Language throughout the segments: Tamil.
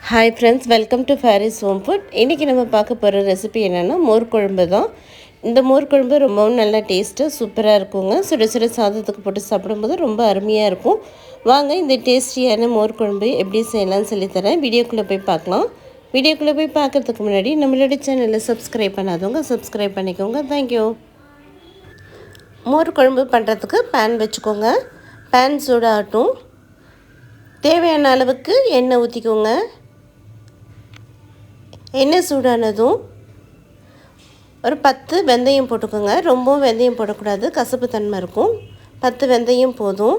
Hi friends, welcome to Faris home food. இன்றைக்கி நம்ம பார்க்க போகிற ரெசிபி என்னென்னா மோர் குழம்பு தான். இந்த மோர் குழம்பு ரொம்பவும் நல்லா டேஸ்ட்டாக சூப்பராக இருக்குங்க. சுட சுட சாதத்துக்கு போட்டு சாப்பிடும்போது ரொம்ப அருமையாக இருக்கும். வாங்க இந்த டேஸ்டியான மோர் குழம்பு எப்படி செய்யலாம்னு சொல்லித்தரேன். வீடியோக்குள்ளே போய் பார்க்கலாம். வீடியோக்குள்ளே போய் பார்க்குறதுக்கு முன்னாடி நம்மளோட சேனலில் சப்ஸ்கிரைப் பண்ணாதவங்க சப்ஸ்கிரைப் பண்ணிக்கோங்க. தேங்க்யூ. மோர் குழம்பு பண்ணுறதுக்கு பேன் வச்சுக்கோங்க. பேன் சூடாகட்டும். தேவையான அளவுக்கு எண்ணெய் ஊற்றிக்கோங்க. எண்ணெய் சூடானதும் ஒரு 10 வெந்தயம் போட்டுக்கோங்க. ரொம்பவும் வெந்தயம் போடக்கூடாது, கசப்பு தன்மை இருக்கும். 10 வெந்தயம் போதும்.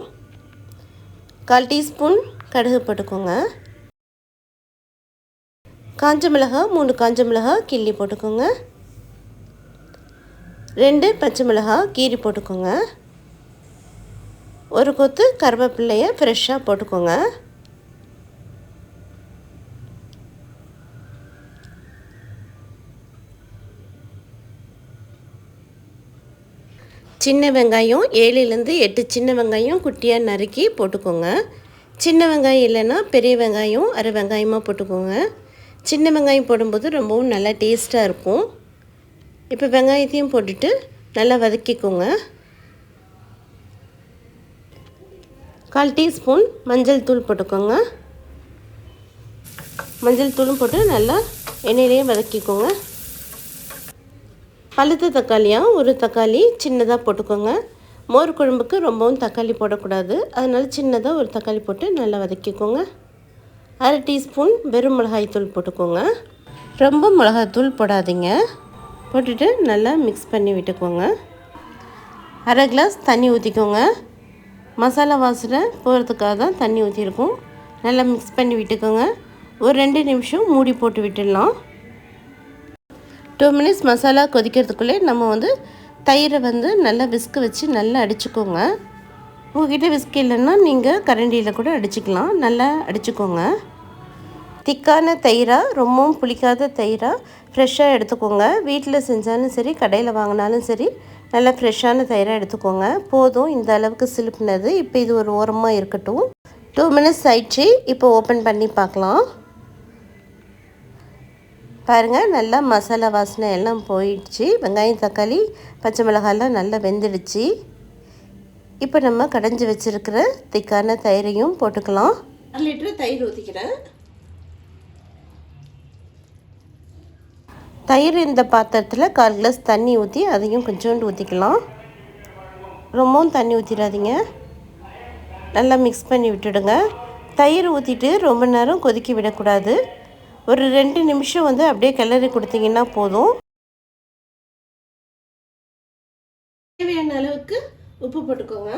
1/4 டீஸ்பூன் கடுகு போட்டுக்கோங்க. காஞ்ச மிளகாய் 3 காஞ்ச மிளகாய் கிள்ளி போட்டுக்கோங்க. 2 பச்சை மிளகாய் கீரி போட்டுக்கோங்க. ஒரு கொத்து கருவேப்பிலையை ஃப்ரெஷ்ஷாக போட்டுக்கோங்க. சின்ன வெங்காயம் 7லேருந்து 8 சின்ன வெங்காயம் குட்டியாக நறுக்கி போட்டுக்கோங்க. சின்ன வெங்காயம் இல்லைன்னா பெரிய வெங்காயம் அரை வெங்காயமாக போட்டுக்கோங்க. சின்ன வெங்காயம் போடும்போது ரொம்பவும் நல்லா டேஸ்ட்டாக இருக்கும். இப்போ வெங்காயத்தையும் போட்டுட்டு நல்லா வதக்கிக்கோங்க. 1/4 டீஸ்பூன் மஞ்சள் தூள் போட்டுக்கோங்க. மஞ்சள் தூளும் போட்டு நல்லா எண்ணெயிலேயே வதக்கிக்கோங்க. பழுத்த தக்காளியாக ஒரு தக்காளி சின்னதாக போட்டுக்கோங்க. மோர் குழம்புக்கு ரொம்பவும் தக்காளி போடக்கூடாது, அதனால் சின்னதாக ஒரு தக்காளி போட்டு நல்லா வதக்கிக்கோங்க. அரை டீஸ்பூன் வெறும் மிளகாய்த்தூள் போட்டுக்கோங்க. ரொம்ப மிளகாய்த்தூள் போடாதீங்க. போட்டுட்டு நல்லா மிக்ஸ் பண்ணி விட்டுக்கோங்க. அரை கிளாஸ் தண்ணி ஊற்றிக்கோங்க. மசாலா வாசனை போகிறதுக்காக தான் தண்ணி ஊற்றிருக்கோம். நல்லா மிக்ஸ் பண்ணி விட்டுக்கோங்க. ஒரு 2 நிமிஷம் மூடி போட்டு விட்டுடலாம். 2 மினிட்ஸ் மசாலா கொதிக்கிறதுக்குள்ளே நம்ம தயிரை நல்லா விஸ்கு வச்சு நல்லா அடிச்சுக்கோங்க. உங்கள்கிட்ட விஸ்கு இல்லைன்னா நீங்கள் கரண்டியில் கூட அடிச்சுக்கலாம். நல்லா அடிச்சுக்கோங்க. திக்கான தயிராக, ரொம்பவும் புளிக்காத தயிராக ஃப்ரெஷ்ஷாக எடுத்துக்கோங்க. வீட்டில் செஞ்சாலும் சரி, கடையில் வாங்கினாலும் சரி, நல்லா ஃப்ரெஷ்ஷான தயிராக எடுத்துக்கோங்க. போதும் இந்த அளவுக்கு சிலுப்புனது. இப்போ இது ஒரு ஓரமாக இருக்கட்டும். 2 மினிட்ஸ் ஆயிடுச்சு. இப்போ ஓப்பன் பண்ணி பார்க்கலாம். பாருங்கள், நல்லா மசாலா வாசனை எல்லாம் போயிடுச்சு. வெங்காயம் தக்காளி பச்சை மிளகாயெல்லாம் நல்லா வெந்துடுச்சு. இப்போ நம்ம கடைஞ்சி வச்சுருக்கிற திக்கான தயிரையும் போட்டுக்கலாம். 1 லிட்டர் தயிர் ஊற்றிக்கிறேன். தயிர் இந்த பாத்திரத்தில் 1/4 கிளாஸ் தண்ணி ஊற்றி அதையும் கொஞ்சோண்டு ஊற்றிக்கலாம். ரொம்பவும் தண்ணி ஊற்றிடாதீங்க. நல்லா மிக்ஸ் பண்ணி விட்டுடுங்க. தயிர் ஊற்றிட்டு ரொம்ப நேரம் கொதிக்க விடக்கூடாது. ஒரு 2 நிமிஷம் அப்படியே கிளறி கொடுத்தீங்கன்னா போதும். தேவையான அளவுக்கு உப்பு போட்டுக்கோங்க.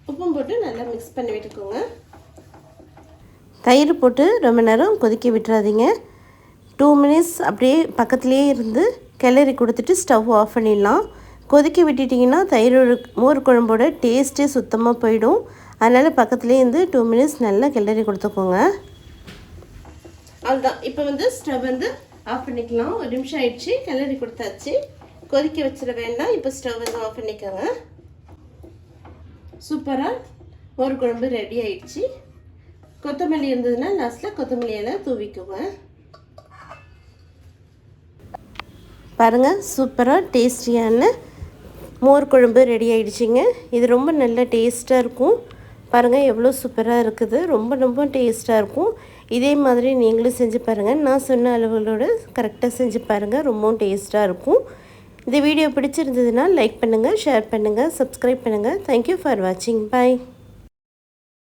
உப்பும் போட்டு நல்லா மிக்ஸ் பண்ணி விட்டுக்கோங்க. தயிர் போட்டு ரொம்ப நேரம் கொதிக்க விட்டுறாதீங்க. 2 மினிட்ஸ் அப்படியே பக்கத்துலேயே இருந்து கிளறி கொடுத்துட்டு ஸ்டவ் ஆஃப் பண்ணிடலாம். கொதிக்க விட்டுட்டிங்கன்னா மோர் குழம்போட டேஸ்ட்டே சுத்தமாக போயிடும். அதனால் பக்கத்துலேயே இருந்து 2 மினிட்ஸ் நல்லா கிளறி கொடுத்துக்கோங்க. அவ்வளோதான். இப்போ ஸ்டவ் ஆஃப் பண்ணிக்கலாம். 1 நிமிஷம் ஆயிடுச்சு. கிளறி கொடுத்தாச்சு. கொதிக்க வச்சிட வேண்டாம். இப்போ ஸ்டவ் ஆஃப் பண்ணிக்கோங்க. சூப்பராக மோர் குழம்பு ரெடி ஆயிடுச்சு. கொத்தமல்லி இருந்ததுன்னா லாஸ்ட்டில் கொத்தமல்லி எல்லாம் தூவிக்குங்க. பாருங்கள், சூப்பராக டேஸ்டியான மோர் குழம்பு ரெடி ஆயிடுச்சுங்க. இது ரொம்ப நல்ல டேஸ்ட்டாக இருக்கும். பாருங்கள் எவ்வளோ சூப்பராக இருக்குது. ரொம்ப ரொம்ப டேஸ்ட்டாக இருக்கும். இதே மாதிரி நீங்களும் செஞ்சு பாருங்கள். நான் சொன்ன அளவுகளோடு கரெக்டாக செஞ்சு பாருங்கள். ரொம்பவும் டேஸ்ட்டாக இருக்கும். இந்த வீடியோ பிடிச்சிருந்ததுன்னா லைக் பண்ணுங்கள், ஷேர் பண்ணுங்கள், சப்ஸ்கிரைப் பண்ணுங்கள். தேங்க்யூ ஃபார் வாட்சிங். பாய்.